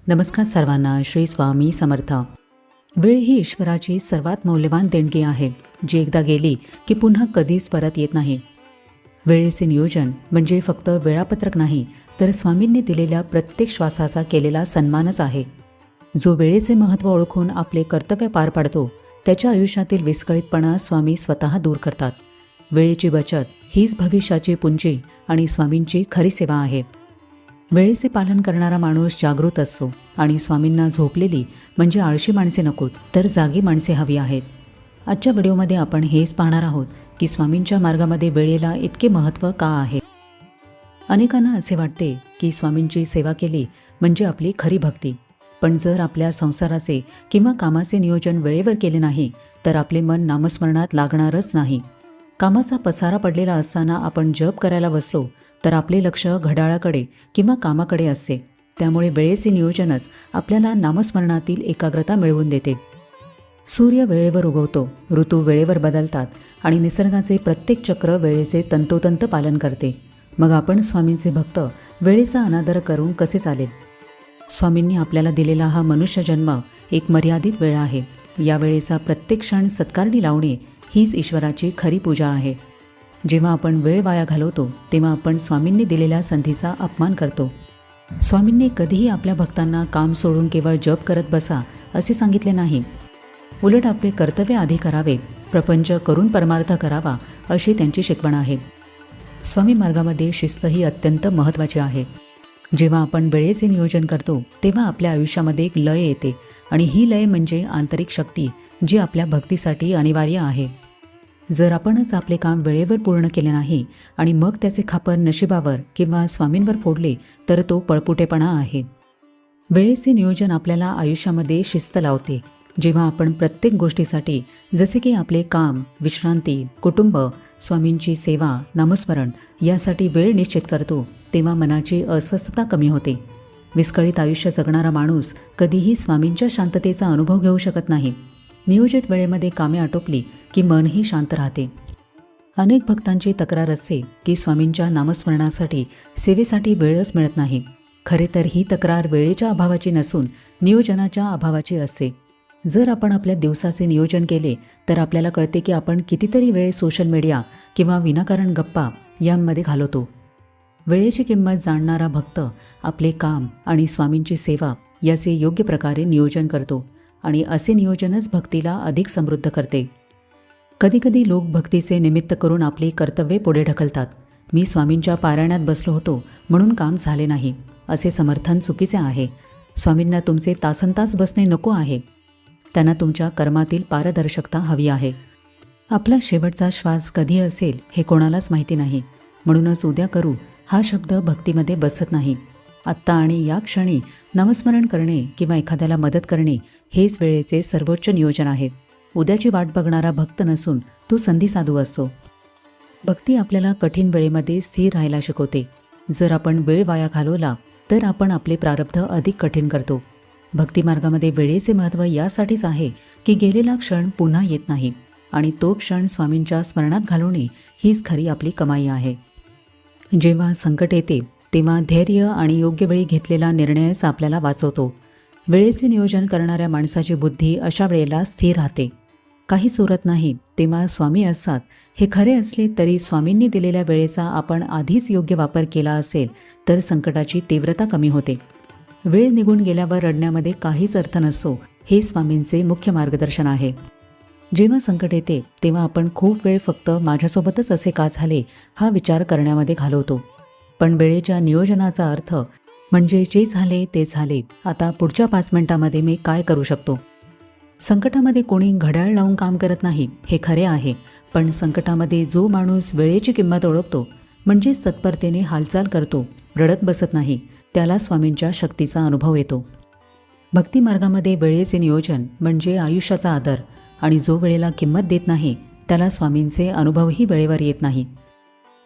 नमस्कार सर्वांना. श्री स्वामी समर्थ. वेळ ही ईश्वराची सर्वात मौल्यवान देणगी आहे, जी एकदा गेली की पुन्हा कधीच परत येत नाही. वेळेचे नियोजन म्हणजे फक्त वेळापत्रक नाही, तर स्वामींनी दिलेल्या प्रत्येक श्वासाचा केलेला सन्मानच आहे. जो वेळेचे महत्त्व ओळखून आपले कर्तव्य पार पाडतो, त्याच्या आयुष्यातील विस्कळीतपणा स्वामी स्वतः दूर करतात. वेळेची बचत हीच भविष्याची पुंजी आणि स्वामींची खरी सेवा आहे. वेळेचे पालन करणारा माणूस जागृत असतो आणि स्वामींना झोपलेली म्हणजे आळशी माणसे नकोत, तर जागी माणसे हवी आहेत. आजच्या व्हिडिओमध्ये आपण हेच पाहणार आहोत की स्वामींच्या मार्गामध्ये वेळेला इतके महत्त्व का आहे. अनेकांना असे वाटते की स्वामींची सेवा केली म्हणजे आपली खरी भक्ती. पण जर आपल्या संसाराचे किंवा कामाचे नियोजन वेळेवर केले नाही, तर आपले मन नामस्मरणात लागणारच नाही. कामाचा पसारा पडलेला असताना आपण जप करायला बसलो तर आपले लक्ष घड्याळाकडे किंवा कामाकडे असते. त्यामुळे वेळेचे नियोजनच आपल्याला नामस्मरणातील एकाग्रता मिळवून देते. सूर्य वेळेवर उगवतो, ऋतू वेळेवर बदलतात आणि निसर्गाचे प्रत्येक चक्र वेळेचे तंतोतंत पालन करते. मग आपण स्वामींचे भक्त वेळेचा अनादर करून कसे चालेल? स्वामींनी आपल्याला दिलेला हा मनुष्यजन्म एक मर्यादित वेळ आहे. या वेळेचा प्रत्येक क्षण सत्कारणी लावणे हीच ईश्वराची खरी पूजा आहे. जेव्हा आपण वेळ वाया घालवतो, तेव्हा आपण स्वामींनी दिलेल्या संधीचा अपमान करतो. स्वामींनी कधीही आपल्या भक्तांना काम सोडून केवळ जप करत बसा असे सांगितले नाही. उलट आपले कर्तव्य आधी करावे, प्रपंच करून परमार्थ करावा, अशी त्यांची शिकवण आहे. स्वामी मार्गामध्ये शिस्त ही अत्यंत महत्त्वाची आहे. जेव्हा आपण वेळेचे नियोजन करतो, तेव्हा आपल्या आयुष्यामध्ये एक लय येते आणि ही लय म्हणजे आंतरिक शक्ती, जी आपल्या भक्तीसाठी अनिवार्य आहे. जर आपणच आपले काम वेळेवर पूर्ण केले नाही आणि मग त्याचे खापर नशिबावर किंवा स्वामींवर फोडले, तर तो पळपुटेपणा आहे. वेळेचे नियोजन आपल्याला आयुष्यामध्ये शिस्त लावते. जेव्हा आपण प्रत्येक गोष्टीसाठी, जसे की आपले काम, विश्रांती, कुटुंब, स्वामींची सेवा, नामस्मरण यासाठी वेळ निश्चित करतो, तेव्हा मनाची अस्वस्थता कमी होते. विस्कळीत आयुष्य जगणारा माणूस कधीही स्वामींच्या शांततेचा अनुभव घेऊ शकत नाही. नियोजित वेळेमध्ये कामे आटोपली की मनही शांत राहते. अनेक भक्तांची तक्रार असते की स्वामींच्या नामस्मरणासाठी, सेवेसाठी वेळच मिळत नाही. खरे तर ही तक्रार वेळेच्या अभावाची नसून नियोजनाच्या अभावाची असते. जर आपण आपल्या दिवसाचे नियोजन केले तर आपल्याला कळते की आपण कितीतरी वेळ सोशल मीडिया किंवा विनाकारण गप्पा यांमध्ये घालवतो. वेळेची किंमत जाणणारा भक्त आपले काम आणि स्वामींची सेवा याचे योग्य प्रकारे नियोजन करतो आणि असे नियोजनच भक्तीला अधिक समृद्ध करते. कधीकधी लोक भक्तीचे निमित्त करून आपली कर्तव्ये पुढे ढकलतात. मी स्वामींच्या पारायणात बसलो होतो म्हणून काम झाले नाही, असे समर्थन चुकीचे आहे. स्वामींना तुमचे तासनतास बसणे नको आहे. त्यांना तुमच्या कर्मातील पारदर्शकता हवी आहे. आपला शेवटचा श्वास कधी असेल हे कोणालाच माहिती नाही. म्हणूनच उद्या करू हा शब्द भक्तीमध्ये बसत नाही. आत्ता आणि या क्षणी नामस्मरण करणे किंवा एखाद्याला मदत करणे हेच वेळेचे सर्वोच्च नियोजन आहे. उद्याची वाट बघणारा भक्त नसून तो संधी साधू असतो. भक्ती आपल्याला कठीण वेळेमध्ये स्थिर राहायला शिकवते. जर आपण वेळ वाया घालवला तर आपण आपले प्रारब्ध अधिक कठीण करतो. भक्तिमार्गामध्ये वेळेचे महत्त्व यासाठीच आहे की गेलेला क्षण पुन्हा येत नाही आणि तो क्षण स्वामींच्या स्मरणात घालवणे हीच खरी आपली कमाई आहे. जेव्हा संकट येते तेव्हा धैर्य आणि योग्य वेळी घेतलेला निर्णयच आपल्याला वाचवतो. वेळेचे नियोजन करणाऱ्या माणसाची बुद्धी अशा वेळेला स्थिर राहते. काहीच उरत नाही तेव्हा स्वामी असतात हे खरे असले तरी स्वामींनी दिलेल्या वेळेचा आपण आधीच योग्य वापर केला असेल तर संकटाची तीव्रता कमी होते. वेळ निघून गेल्यावर रडण्यामध्ये काहीच अर्थ नसतो, हे स्वामींचे मुख्य मार्गदर्शन आहे. जेव्हा संकट येते तेव्हा आपण खूप वेळ फक्त माझ्यासोबतच असे का झाले हा विचार करण्यामध्ये घालवतो. पण वेळेच्या नियोजनाचा अर्थ म्हणजे जे झाले ते झाले, आता पुढच्या 5 मिनिटांमध्ये मी काय करू शकतो. संकटामध्ये कोणी घड्याळ लावून काम करत नाही हे खरे आहे, पण संकटामध्ये जो माणूस वेळेची किंमत ओळखतो, म्हणजेच तत्परतेने हालचाल करतो, रडत बसत नाही, त्याला स्वामींच्या शक्तीचा अनुभव येतो. भक्तिमार्गामध्ये वेळेचे नियोजन म्हणजे आयुष्याचा आदर आणि जो वेळेला किंमत देत नाही त्याला स्वामींचे अनुभवही वेळेवर येत नाही.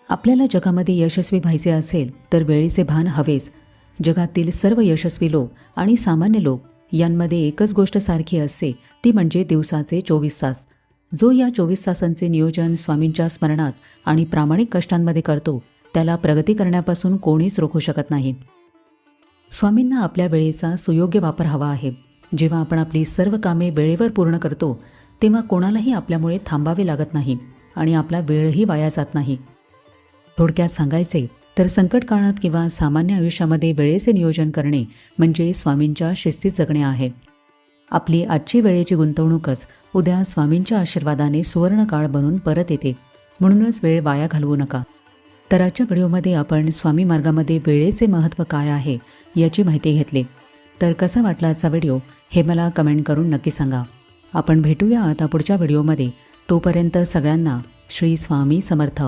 आपल्याला जगामध्ये यशस्वी व्हायचे असेल तर वेळेचे भान हवेच. जगातील सर्व यशस्वी लोक आणि सामान्य लोक यांमध्ये एकच गोष्ट सारखी असते, ती म्हणजे दिवसाचे 24 तास. जो या 24 तासांचे नियोजन स्वामींच्या स्मरणात आणि प्रामाणिक कष्टांमध्ये करतो, त्याला प्रगती करण्यापासून कोणीच रोखू शकत नाही. स्वामींना आपल्या वेळेचा सुयोग्य वापर हवा आहे. जेव्हा आपण आपली सर्व कामे वेळेवर पूर्ण करतो तेव्हा कोणालाही आपल्यामुळे थांबावे लागत नाही आणि आपला वेळही वाया जात नाही. थोडक्यात सांगायचे तर संकट काळात किंवा सामान्य आयुष्यामध्ये वेळेचे नियोजन करणे म्हणजे स्वामींच्या शिस्तीत जगणे आहे. आपली आजची वेळेची गुंतवणूकच उद्या स्वामींच्या आशीर्वादाने सुवर्णकाळ बनून परत येते. म्हणूनच वेळ वाया घालवू नका. तर आजच्या व्हिडिओमध्ये आपण स्वामी मार्गामध्ये वेळेचे महत्त्व काय आहे याची माहिती घेतली. तर कसा वाटला आजचा व्हिडिओ हे मला कमेंट करून नक्की सांगा. आपण भेटूया आता पुढच्या व्हिडिओमध्ये. तोपर्यंत सगळ्यांना श्री स्वामी समर्थ.